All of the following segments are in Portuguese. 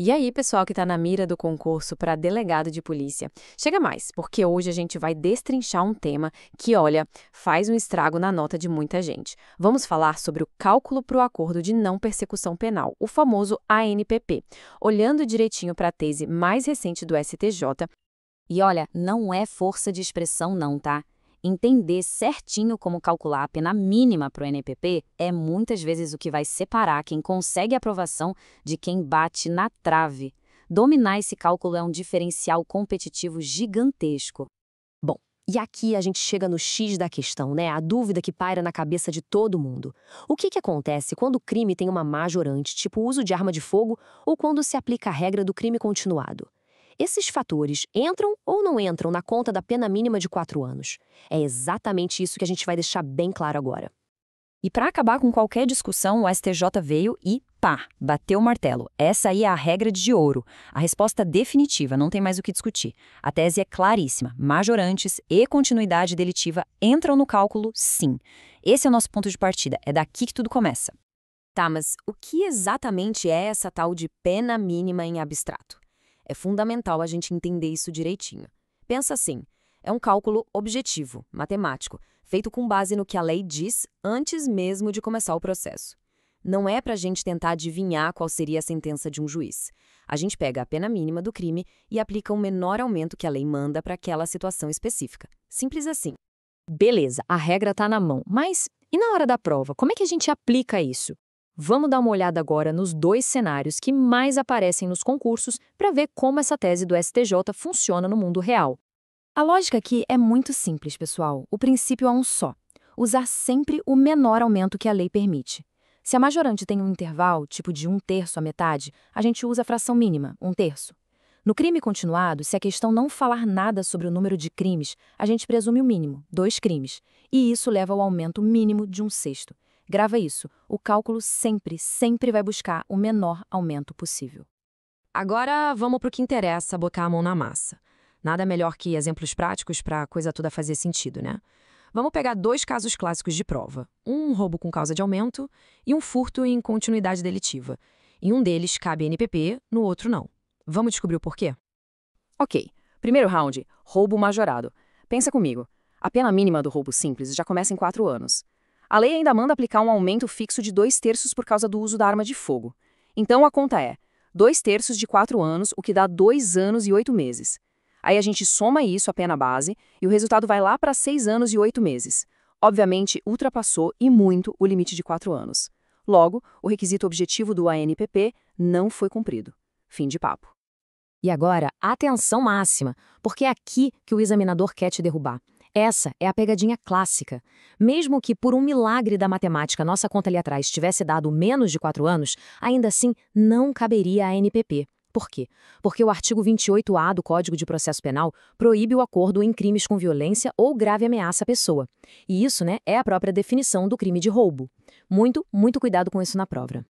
E aí, pessoal que está na mira do concurso para delegado de polícia, chega mais, porque hoje a gente vai destrinchar um tema que, olha, faz um estrago na nota de muita gente. Vamos falar sobre o cálculo para o acordo de não persecução penal, o famoso ANPP, olhando direitinho para a tese mais recente do STJ. E olha, não é força de expressão não, tá? Entender certinho como calcular a pena mínima para o NPP é muitas vezes o que vai separar quem consegue aprovação de quem bate na trave. Dominar esse cálculo é um diferencial competitivo gigantesco. Bom, e aqui a gente chega no X da questão, né? A dúvida que paira na cabeça de todo mundo. O que acontece quando o crime tem uma majorante, tipo o uso de arma de fogo, ou quando se aplica a regra do crime continuado? Esses fatores entram ou não entram na conta da pena mínima de 4 anos? É exatamente isso que a gente vai deixar bem claro agora. E para acabar com qualquer discussão, o STJ veio e, pá, bateu o martelo. Essa aí é a regra de ouro. A resposta definitiva, não tem mais o que discutir. A tese é claríssima. Majorantes e continuidade delitiva entram no cálculo, sim. Esse é o nosso ponto de partida. É daqui que tudo começa. Tá, mas o que exatamente é essa tal de pena mínima em abstrato? É fundamental a gente entender isso direitinho. Pensa assim, é um cálculo objetivo, matemático, feito com base no que a lei diz antes mesmo de começar o processo. Não é para a gente tentar adivinhar qual seria a sentença de um juiz. A gente pega a pena mínima do crime e aplica o menor aumento que a lei manda para aquela situação específica. Simples assim. Beleza, a regra tá na mão, mas e na hora da prova, como é que a gente aplica isso? Vamos dar uma olhada agora nos 2 cenários que mais aparecem nos concursos para ver como essa tese do STJ funciona no mundo real. A lógica aqui é muito simples, pessoal. O princípio é um só. Usar sempre o menor aumento que a lei permite. Se a majorante tem um intervalo, tipo de 1/3 à metade, a gente usa a fração mínima, 1/3. No crime continuado, se a questão não falar nada sobre o número de crimes, a gente presume o mínimo, 2 crimes. E isso leva ao aumento mínimo de 1/6. Grava isso. O cálculo sempre vai buscar o menor aumento possível. Agora vamos para o que interessa, botar a mão na massa. Nada melhor que exemplos práticos para a coisa toda fazer sentido, né? Vamos pegar 2 casos clássicos de prova. Um roubo com causa de aumento e um furto em continuidade delitiva. Em um deles cabe NPP, no outro não. Vamos descobrir o porquê? Ok, primeiro round, roubo majorado. Pensa comigo, a pena mínima do roubo simples já começa em 4 anos. A lei ainda manda aplicar um aumento fixo de 2/3 por causa do uso da arma de fogo. Então a conta é 2/3 de 4 anos, o que dá 2 anos e 8 meses. Aí a gente soma isso à pena base e o resultado vai lá para 6 anos e 8 meses. Obviamente, ultrapassou e muito o limite de 4 anos. Logo, o requisito objetivo do ANPP não foi cumprido. Fim de papo. E agora, atenção máxima, porque é aqui que o examinador quer te derrubar. Essa é a pegadinha clássica. Mesmo que por um milagre da matemática nossa conta ali atrás tivesse dado menos de 4 anos, ainda assim não caberia a NPP. Por quê? Porque o artigo 28A do Código de Processo Penal proíbe o acordo em crimes com violência ou grave ameaça à pessoa. E isso, é a própria definição do crime de roubo. Muito cuidado com isso na prova.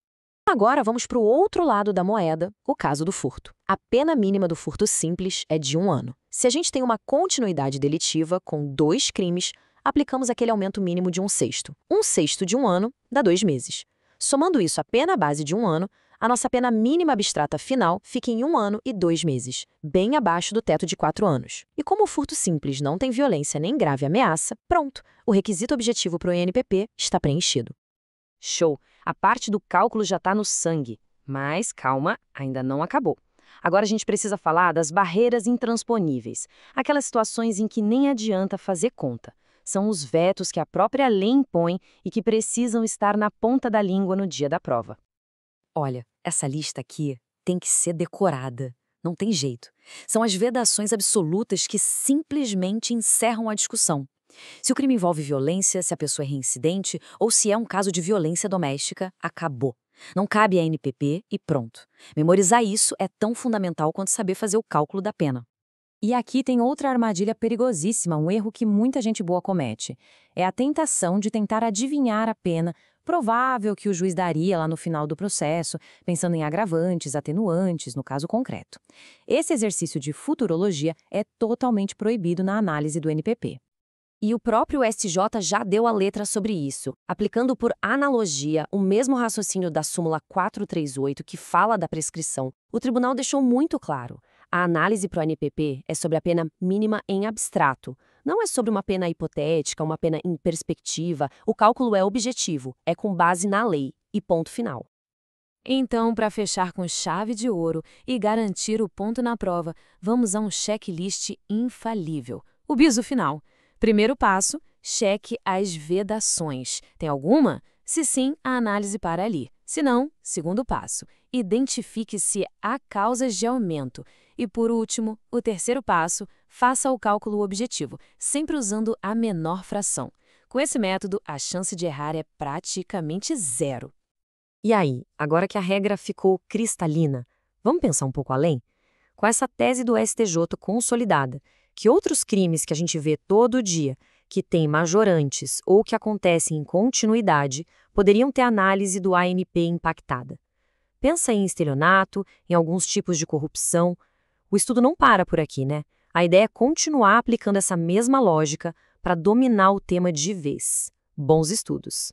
Agora vamos para o outro lado da moeda, o caso do furto. A pena mínima do furto simples é de 1 ano. Se a gente tem uma continuidade delitiva com 2 crimes, aplicamos aquele aumento mínimo de 1/6. 1/6 de 1 ano dá 2 meses. Somando isso à pena base de 1 ano, a nossa pena mínima abstrata final fica em 1 ano e 2 meses, bem abaixo do teto de 4 anos. E como o furto simples não tem violência nem grave ameaça, pronto, o requisito objetivo para o INPP está preenchido. Show! A parte do cálculo já está no sangue. Mas calma, ainda não acabou. Agora a gente precisa falar das barreiras intransponíveis, aquelas situações em que nem adianta fazer conta. São os vetos que a própria lei impõe e que precisam estar na ponta da língua no dia da prova. Olha, essa lista aqui tem que ser decorada. Não tem jeito. São as vedações absolutas que simplesmente encerram a discussão. Se o crime envolve violência, se a pessoa é reincidente ou se é um caso de violência doméstica, acabou. Não cabe a NPP e pronto. Memorizar isso é tão fundamental quanto saber fazer o cálculo da pena. E aqui tem outra armadilha perigosíssima, um erro que muita gente boa comete. É a tentação de tentar adivinhar a pena provável que o juiz daria lá no final do processo, pensando em agravantes, atenuantes, no caso concreto. Esse exercício de futurologia é totalmente proibido na análise do NPP. E o próprio STJ já deu a letra sobre isso, aplicando por analogia o mesmo raciocínio da súmula 438 que fala da prescrição. O tribunal deixou muito claro: a análise para o ANPP é sobre a pena mínima em abstrato. Não é sobre uma pena hipotética, uma pena em perspectiva. O cálculo é objetivo, é com base na lei. E ponto final. Então, para fechar com chave de ouro e garantir o ponto na prova, vamos a um checklist infalível. O bizu final. Primeiro passo, cheque as vedações. Tem alguma? Se sim, a análise para ali. Se não, segundo passo, identifique se há causas de aumento. E por último, o terceiro passo, faça o cálculo objetivo, sempre usando a menor fração. Com esse método, a chance de errar é praticamente zero. E aí, agora que a regra ficou cristalina, vamos pensar um pouco além? Com essa tese do STJ consolidada, que outros crimes que a gente vê todo dia, que têm majorantes ou que acontecem em continuidade, poderiam ter análise do ANP impactada? Pensa em estelionato, em alguns tipos de corrupção. O estudo não para por aqui, né? A ideia é continuar aplicando essa mesma lógica para dominar o tema de vez. Bons estudos!